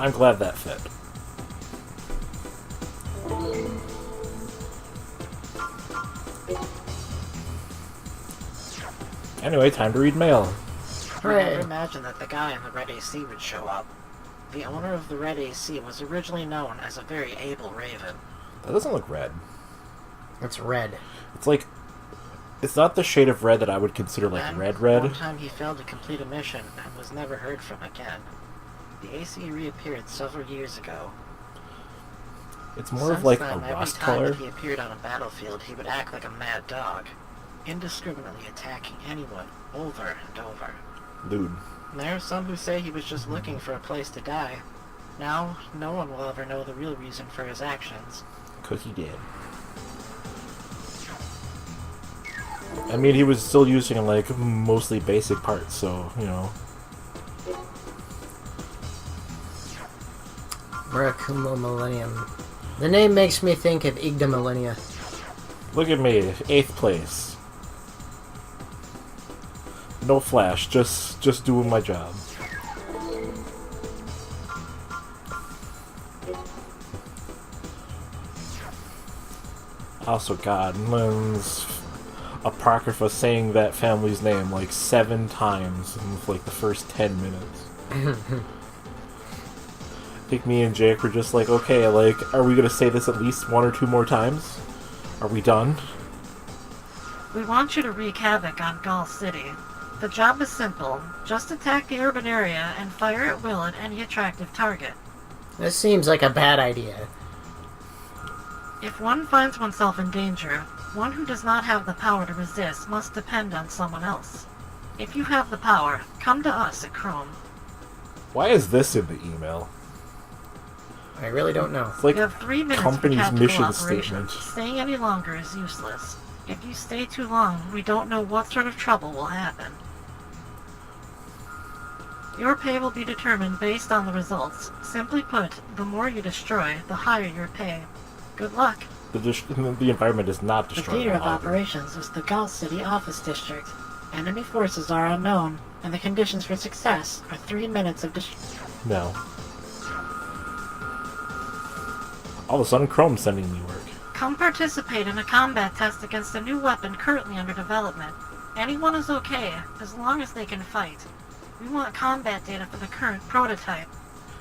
I'm glad that fit. Anyway, time to read mail. I never imagined that the guy in the Red AC would show up. The owner of the Red AC was originally known as a very able raven. That doesn't look red. It's red. It's like... It's not the shade of red that I would consider like red. One time he failed to complete a mission and was never heard from again. The AC reappeared several years ago. It's more of like a rust color. Every time he appeared on a battlefield, he would act like a mad dog, indiscriminately attacking anyone over and over. Lewd. There are some who say he was just looking for a place to die. Now, no one will ever know the real reason for his actions. 'Cause he did. I mean, he was still using, like, mostly basic parts, so, you know. Murakumo Millennium. The name makes me think of Igda Millennia. Look at me, 8th place. No flash, just doing my job. Also, God, Lynn's Apocrypha saying that family's name like 7 times in like the first 10 minutes. I think me and Jake were just like, okay, like, are we gonna say this at least 1 or 2 more times? Are we done? We want you to wreak havoc on Gull City. The job is simple. Just attack the urban area and fire at will at any attractive target. This seems like a bad idea. If one finds oneself in danger, one who does not have the power to resist must depend on someone else. If you have the power, come to us at Chrome. Why is this in the email? I really don't know. It's like you have 3 minutes company's for mission operation. statement. Staying any longer is useless. If you stay too long, we don't know what sort of trouble will happen. Your pay will be determined based on the results. Simply put, the more you destroy, the higher your pay. Good luck. The environment is not The destroyed. theater of operations is the Gull City Office District. Enemy forces are unknown, and the conditions for success are 3 minutes of No. All of a sudden, Chrome's sending me work. Come participate in a combat test against a new weapon currently under development. Anyone is okay, as long as they can fight. We want combat data for the current prototype.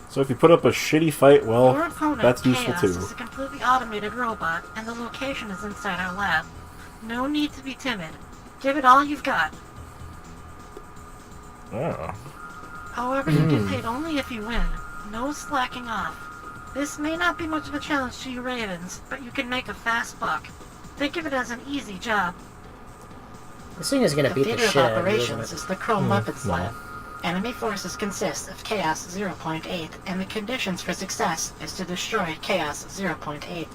So if you put up a shitty fight, well, Your opponent, that's useful Chaos, too. is a completely automated robot, and the location is inside our lab. No need to be timid. Give it all you've got. Oh. However, you get paid only if you win. No slacking off. This may not be much of a challenge to you Ravens, but you can make a fast buck. Think of it as an easy job. This thing is gonna The beat the theater shit of out of you, operations isn't is it? the Chrome Weapons no. Lab. Enemy forces consist of Chaos 0.8, and the conditions for success is to destroy Chaos 0.8.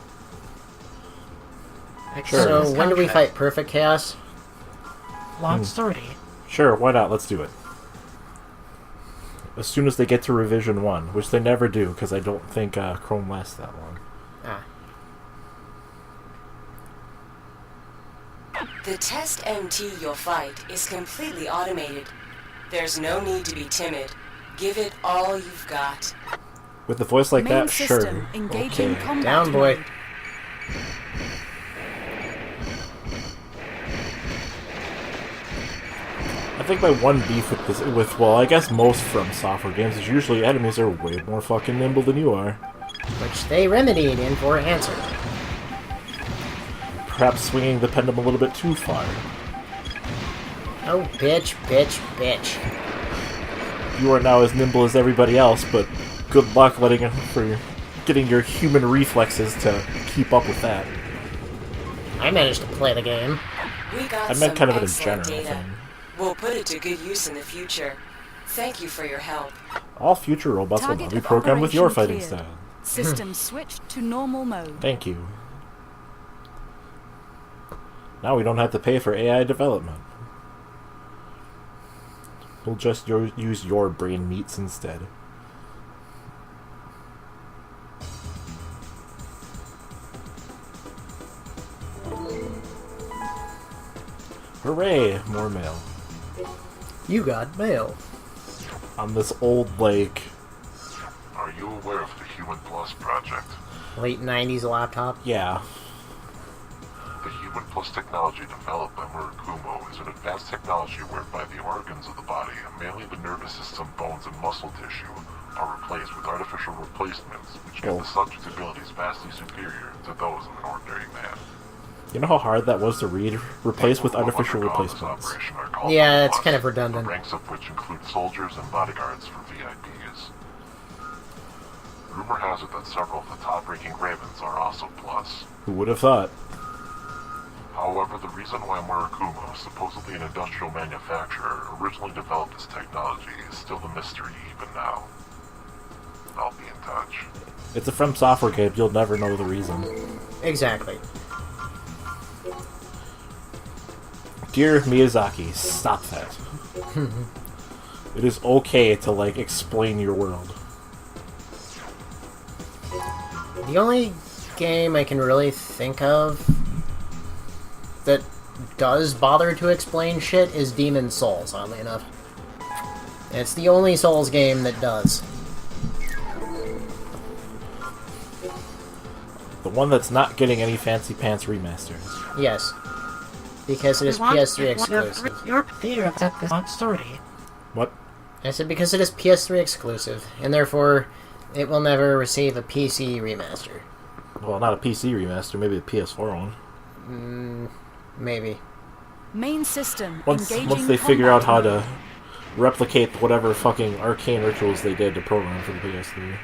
Sure. So when do we fight Perfect Chaos? Long story. Sure, why not? Let's do it. As soon as they get to Revision 1, which they never do, because I don't think Chrome lasts that long. Ah. The test MT you'll fight is completely automated. There's no need to be timid. Give it all you've got. With a voice like Main that, system sure. engaging Okay. combat Down, boy. mode. I think my one beef with this, well, I guess most From Software games is usually enemies are way more fucking nimble than you are. Which they remedied in for Answer. Perhaps swinging the pendulum a little bit too far. Oh, bitch, bitch, bitch. You are now as nimble as everybody else, but good luck getting your human reflexes to keep up with that. I managed to play the game. We got I meant some kind of in a excellent general data. thing. We'll put it to good use in the future. Thank you for your help. All future robots will now Target be of programmed with your operation fighting cleared. style. System switched to normal mode. Thank you. Now we don't have to pay for AI development. We'll just use your brain meats instead. Hooray! More mail. You got mail. On this old, like... Are you Human Plus project. Late 90s laptop. Yeah. The Human Plus technology developed by Murakumo is an advanced technology whereby the organs of the body, mainly the nervous system, bones, and muscle tissue, are replaced with artificial replacements, which give the subject's abilities vastly superior to those of an ordinary man. You know how hard that was to read? Replaced with artificial replacements. Yeah, it's kind of redundant. The ranks of which include soldiers and bodyguards for VIPs. Rumor has it that several of the top-ranking Ravens are also Plus. Who would have thought? However, the reason why Murakumo, supposedly an industrial manufacturer, originally developed this technology is still a mystery even now. I'll be in touch. It's a From Software game, you'll never know the reason. Exactly. Dear Miyazaki, stop that. It is okay to, like, explain your world. The only game I can really think of that does bother to explain shit is Demon's Souls, oddly enough. It's the only Souls game that does. The one that's not getting any fancy pants remasters. Yes. Because it is PS3 exclusive. Your theory of this long story. What? I said because it is PS3 exclusive, and therefore it will never receive a PC remaster. Well, not a PC remaster, maybe a PS4 one. Maybe. Main system. Once engaging they figure out how combat to replicate whatever fucking arcane rituals they did to program for the PS3.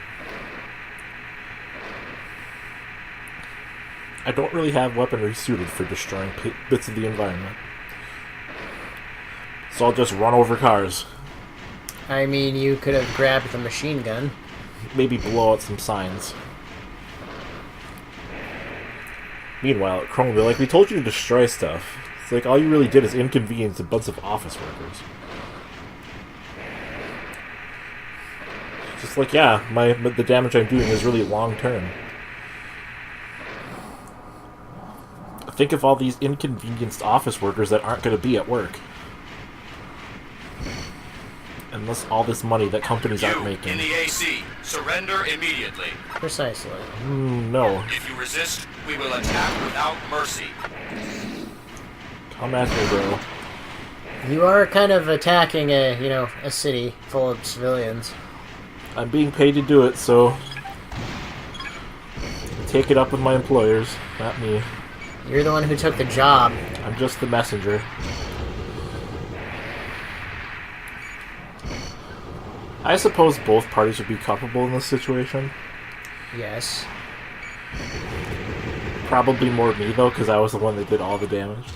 I don't really have weaponry suited for destroying bits of the environment. So I'll just run over cars. I mean, you could have grabbed the machine gun. Maybe blow out some signs. Meanwhile, at Chrome will be like, we told you to destroy stuff. It's like, all you really did is inconvenience a bunch of office workers. Just like, yeah, the damage I'm doing is really long-term. Think of all these inconvenienced office workers that aren't going to be at work. And thus all this money that companies aren't making. In the AC, surrender immediately. Precisely. No. If you resist, we will attack without mercy. Come at me, bro. You are kind of attacking a city full of civilians. I'm being paid to do it, so take it up with my employers, not me. You're the one who took the job. I'm just the messenger. I suppose both parties would be culpable in this situation. Yes. Probably more me, though, because I was the one that did all the damage.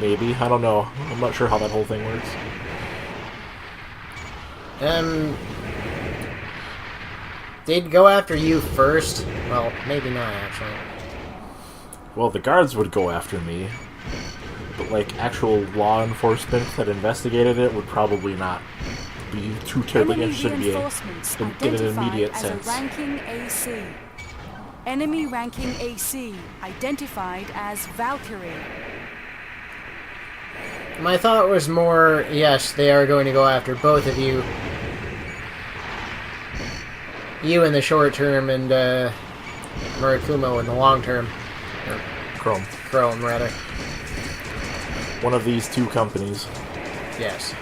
Maybe. I don't know. I'm not sure how that whole thing works. They'd go after you first. Well, maybe not, actually. Well, the guards would go after me. But, like, actual law enforcement that investigated it would probably not be too terribly Enemy interested reinforcements in an identified immediate as sense. a ranking AC. Enemy ranking AC identified as Valkyrie. My thought was more, yes, they are going to go after both of you. You in the short term and Murakumo in the long term. Or Chrome, rather. One of these two companies. Yes.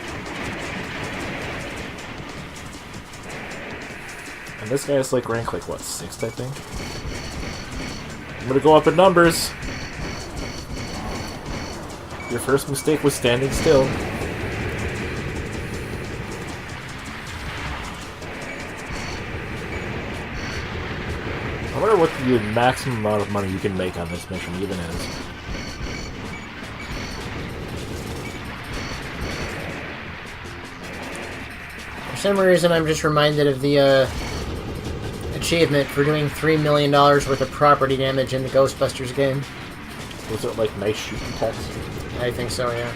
And this guy's like rank like what, 6th I think? I'm gonna go up in numbers. Your first mistake was standing still. I wonder what the maximum amount of money you can make on this mission even is. For some reason, I'm just reminded of the achievement for doing $3 million worth of property damage in the Ghostbusters game. Was it like nice shooting text? I think so, yeah.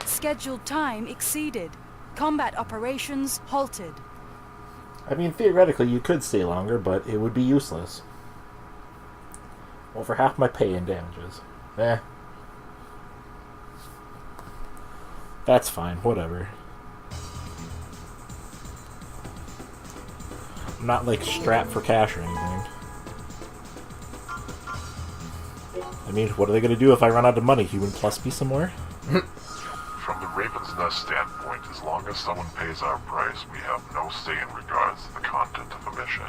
Scheduled time exceeded. Combat operations halted. I mean, theoretically, you could stay longer, but it would be useless. Over half my pay in damages. That's fine, whatever. I'm not like strapped for cash or anything. I mean, what are they gonna do if I run out of money? He would plus me some more? From the Raven's Nest standpoint, as long as someone pays our price, we have no say in regards to the content of a mission.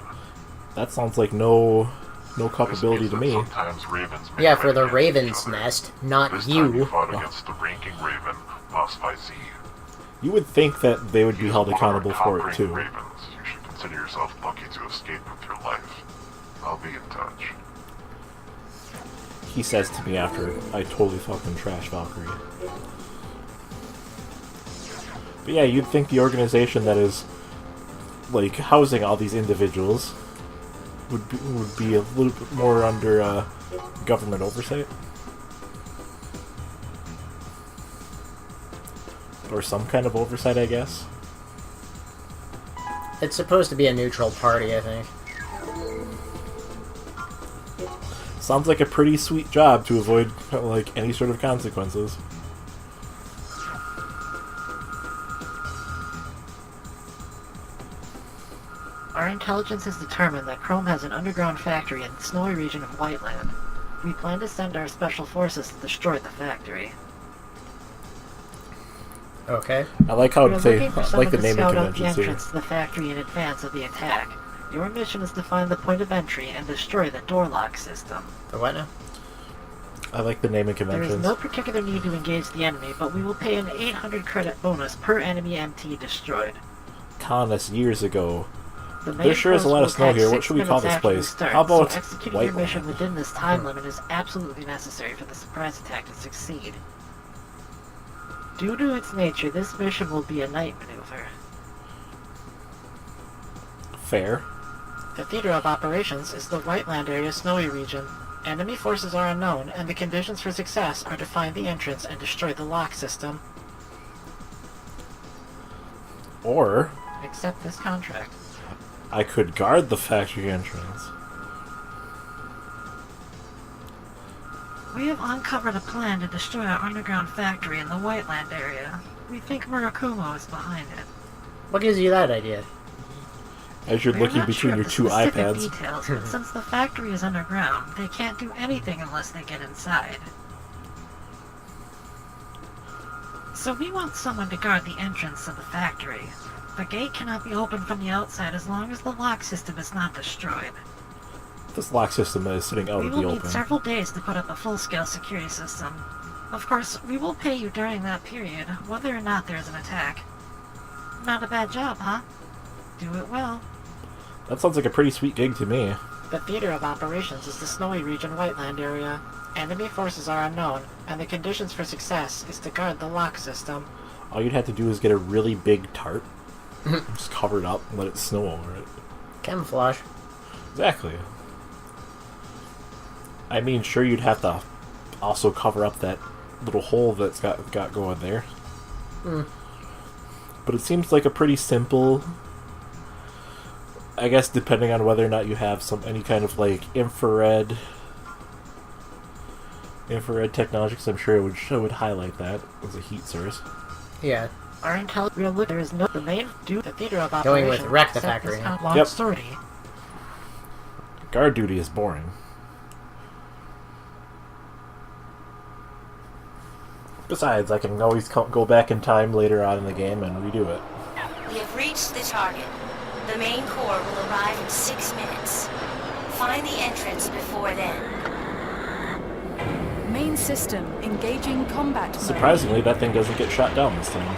That sounds like no culpability to me. Sometimes ravens make Yeah, for the fight against Raven's each other. Nest, not This time you you. fought against the ranking Raven, Boss by Z. You would think that they would be He's held one of our accountable for it top-ranked too. Ravens. You should consider yourself lucky to escape with your life. I'll be in touch. He says to me after I totally fucking trash Valkyrie. But yeah, you'd think the organization that is like housing all these individuals would be a little bit more under government oversight, or some kind of oversight, I guess. It's supposed to be a neutral party, I think. Sounds like a pretty sweet job to avoid like any sort of consequences. Our intelligence has determined that Chrome has an underground factory in the snowy region of Whiteland. We plan to send our special forces to destroy the factory. Okay. I like how We're they looking for like someone the to naming scout out the conventions here. entrance to the factory in advance of the attack. Your mission is to find the point of entry and destroy the door lock system. The what now? I like the naming There is conventions. no particular need to engage the enemy, but we will pay an 800 credit bonus per enemy MT destroyed. Telling us years ago. The There sure is a lot of snow here. What should we call this place? How about so executing your Whiteland? mission within this time limit is absolutely necessary for the surprise attack to succeed. Due to its nature, this mission will be a night maneuver. Fair. The theater of operations is the Whiteland area snowy region. Enemy forces are unknown, and the conditions for success are to find the entrance and destroy the lock system. Or Accept this contract. I could guard the factory entrance. We have uncovered a plan to destroy our underground factory in the Whiteland area. We think Murakumo is behind it. What gives you that idea? As you're We're looking not between sure your of the two specific iPads. details, but since the factory is underground, they can't do anything unless they get inside. So we want someone to guard the entrance to the factory. The gate cannot be opened from the outside as long as the lock system is not destroyed. This lock system is sitting out We in the will need open. several days to put up a full-scale security system. Of course, we will pay you during that period, whether or not there is an attack. Not a bad job, huh? Do it well. That sounds like a pretty sweet gig to me. The theater of operations is the snowy region Whiteland area. Enemy forces are unknown, and the conditions for success is to guard the lock system. All you'd have to do is get a really big tarp, just cover it up and let it snow over it. Camouflage. Exactly. I mean, sure, you'd have to also cover up that little hole that's got going there. But it seems like a pretty simple, I guess, depending on whether or not you have any kind of like infrared technology, because I'm sure it would highlight that as a heat source. Yeah. Our intel will look. There is no the main due the theater of Going operations. with wreck the except factory, this huh? long Yep. story. Guard duty is boring. Besides, I can always go back in time later on in the game and redo it. We have reached the target. The main core will arrive in 6 minutes. Find the entrance before then. Main system engaging combat mode. Surprisingly, that thing doesn't get shot down this time.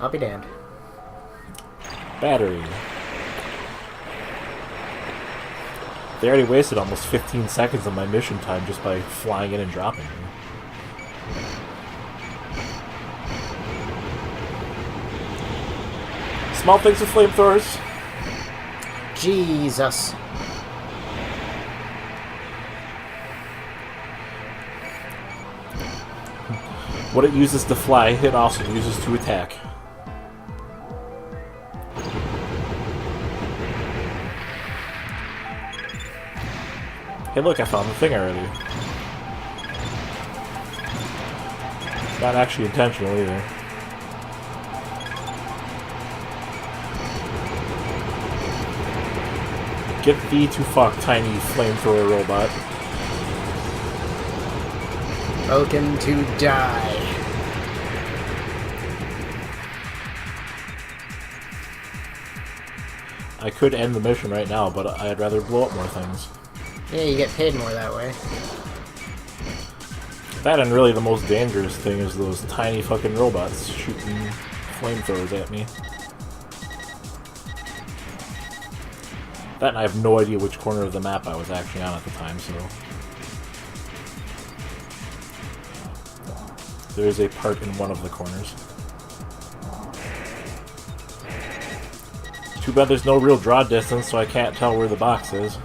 I'll be damned. Battery. They already wasted almost 15 seconds of my mission time just by flying in and dropping me. Small things with flamethrowers. Jesus. What it uses to fly, it also uses to attack. Hey look, I found the thing already. Not actually intentional either. Get thee to fuck, tiny flamethrower robot. Welcome to die. I could end the mission right now, but I'd rather blow up more things. Yeah, you get paid more that way. That and really the most dangerous thing is those tiny fucking robots shooting flamethrowers at me. That and I have no idea which corner of the map I was actually on at the time, so... There is a part in one of the corners. Too bad there's no real draw distance, so I can't tell where the box is.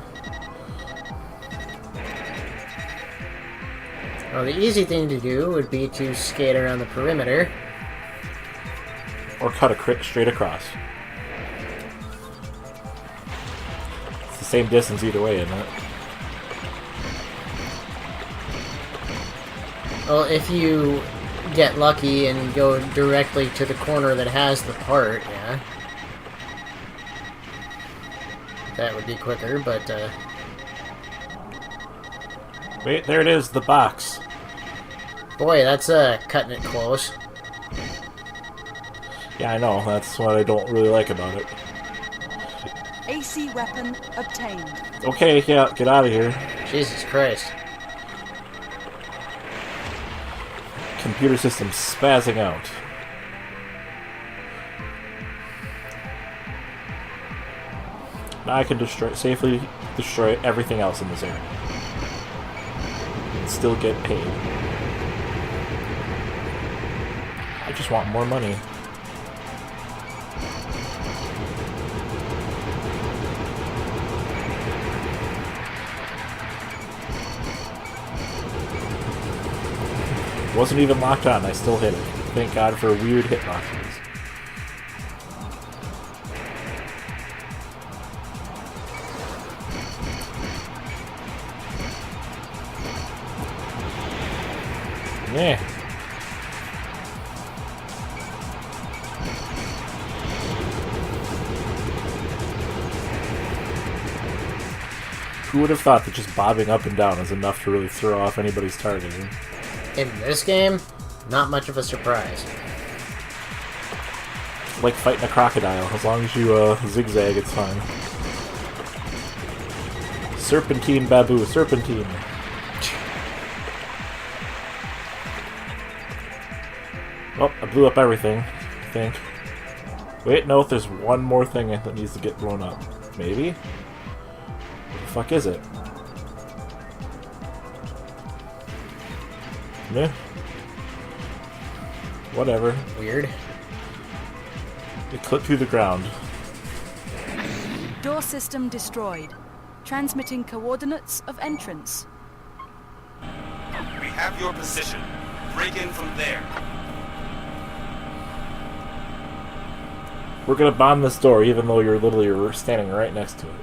Well, the easy thing to do would be to skate around the perimeter. Or cut straight across. It's the same distance either way, isn't it? Well, if you get lucky and go directly to the corner that has the part, yeah. That would be quicker, but, Wait, there it is, the box. boy, that's, cutting it close. Yeah, I know, that's what I don't really like about it. AC weapon obtained. Okay, yeah, get out of here. Jesus Christ. Computer system spazzing out. Now I can safely destroy everything else in this area. And still get paid. I just want more money. Wasn't even locked on, I still hit it. Thank God for weird hitboxes. Yeah. Who would have thought that just bobbing up and down is enough to really throw off anybody's targeting? In this game, not much of a surprise. Like fighting a crocodile. As long as you zigzag, it's fine. Serpentine Babu, serpentine. Oh, I blew up everything, I think. Wait, no, there's one more thing that needs to get blown up. Maybe? What the fuck is it? Meh. Whatever. Weird. It clipped through the ground. Door system destroyed. Transmitting coordinates of entrance. We have your position. Break in from there. We're gonna bomb this door even though you're literally standing right next to it.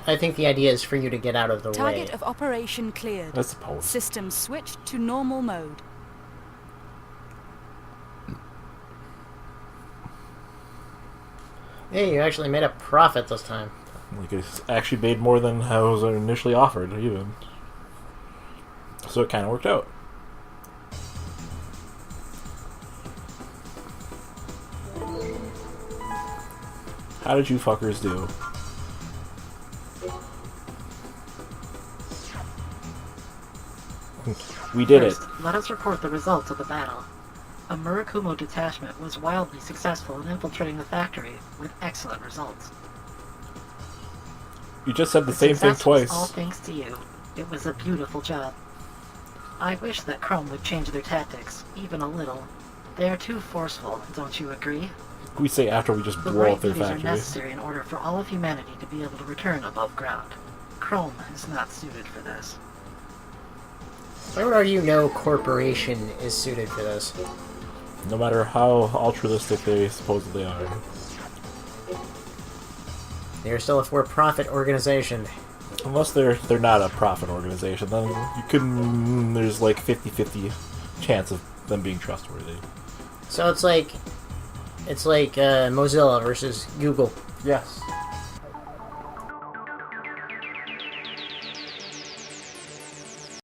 I think the idea is for you to get out of the Target way. of operation cleared. I suppose. System switched to normal mode. Hey, you actually made a profit this time. Like, it's actually made more than I was initially offered, even. So it kind of worked out. How did you fuckers do? We did it. First, let us report the results of the battle. A Murakumo detachment was wildly successful in infiltrating the factory, with excellent results. You just said the same thing success was twice. all thanks to you. It was a beautiful job. I wish that Chrome would change their tactics, even a little. They are too forceful, don't you agree? We say after we just The blow right up their measures are factory. necessary in order for all of humanity to be able to return above ground. Chrome is not suited for this. I would argue no corporation is suited for this. No matter how altruistic they supposedly are. They're still a for-profit organization. Unless they're not a profit organization, then you can. There's like 50-50 chance of them being trustworthy. So it's like Mozilla versus Google. Yes.